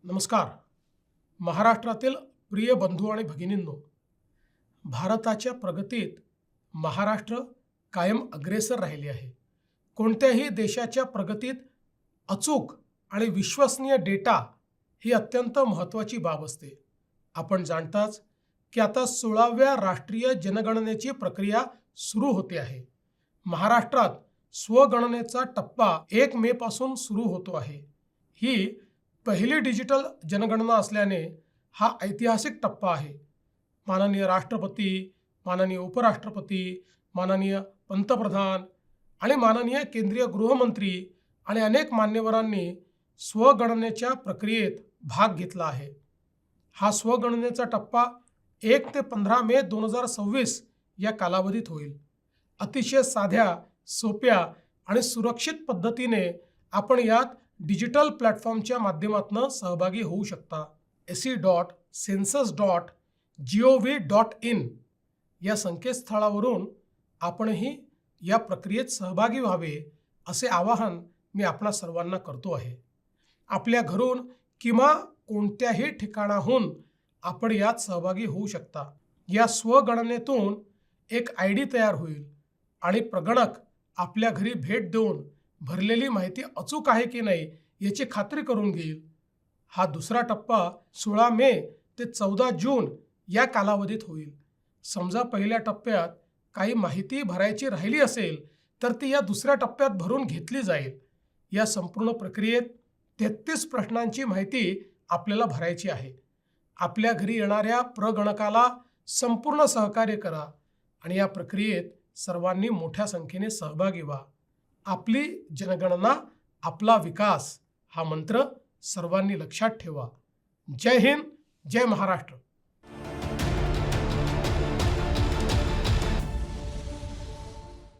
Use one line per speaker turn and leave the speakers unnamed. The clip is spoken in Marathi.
नमस्कार. महाराष्ट्रातील प्रिय बंधू आणि भगिनींनो, भारताच्या प्रगतीत महाराष्ट्र कायम अग्रेसर राहिली आहे. कोणत्याही देशाच्या प्रगतीत अचूक आणि विश्वसनीय डेटा ही अत्यंत महत्त्वाची बाब असते. आपण जाणताच की आता 16व्या राष्ट्रीय जनगणनेची प्रक्रिया सुरू होते आहे. महाराष्ट्रात स्वगणनेचा टप्पा 1 मे पासून सुरू होतो आहे. ही पहिली डिजिटल जनगणना असल्याने हा ऐतिहासिक टप्पा आहे. माननीय राष्ट्रपती, माननीय उपराष्ट्रपती, माननीय पंतप्रधान आणि माननीय केंद्रीय गृहमंत्री आणि अनेक मान्यवरांनी स्वगणनेच्या प्रक्रियेत भाग घेतला आहे. हा स्वगणनेचा टप्पा 1 ते 15 मे 2026 या कालावधीत होईल. अतिशय साध्या, सोप्या आणि सुरक्षित पद्धतीने आपण यात डिजिटल प्लॅटफॉर्मच्या माध्यमातून सहभागी होऊ शकता. se.census.gov.in या संकेतस्थळावरून आपणही या प्रक्रियेत सहभागी व्हावे असे आवाहन मी आपणा सर्वांना करतो आहे. आपल्या घरून किंवा कोणत्याही ठिकाणाहून आपण यात सहभागी होऊ शकता. या स्वगणनेतून एक ID तयार होईल आणि प्रगणक आपल्या घरी भेट देऊन भरलेली माहिती अचूक आहे की नाही याची खात्री करून घेईल. हा दुसरा टप्पा 16 मे ते 14 जून या कालावधीत होईल. समजा पहिल्या टप्प्यात काही माहिती भरायची राहिली असेल तर ती या दुसऱ्या टप्प्यात भरून घेतली जाईल. या संपूर्ण प्रक्रियेत 33 प्रश्नांची माहिती आपल्याला भरायची आहे. आपल्या घरी येणाऱ्या प्रगणकाला संपूर्ण सहकार्य करा आणि या प्रक्रियेत सर्वांनी मोठ्या संख्येने सहभागी व्हा. आपली जनगणना, आपला विकास हा मंत्र सर्वांनी लक्षात ठेवा. जय हिंद, जय महाराष्ट्र.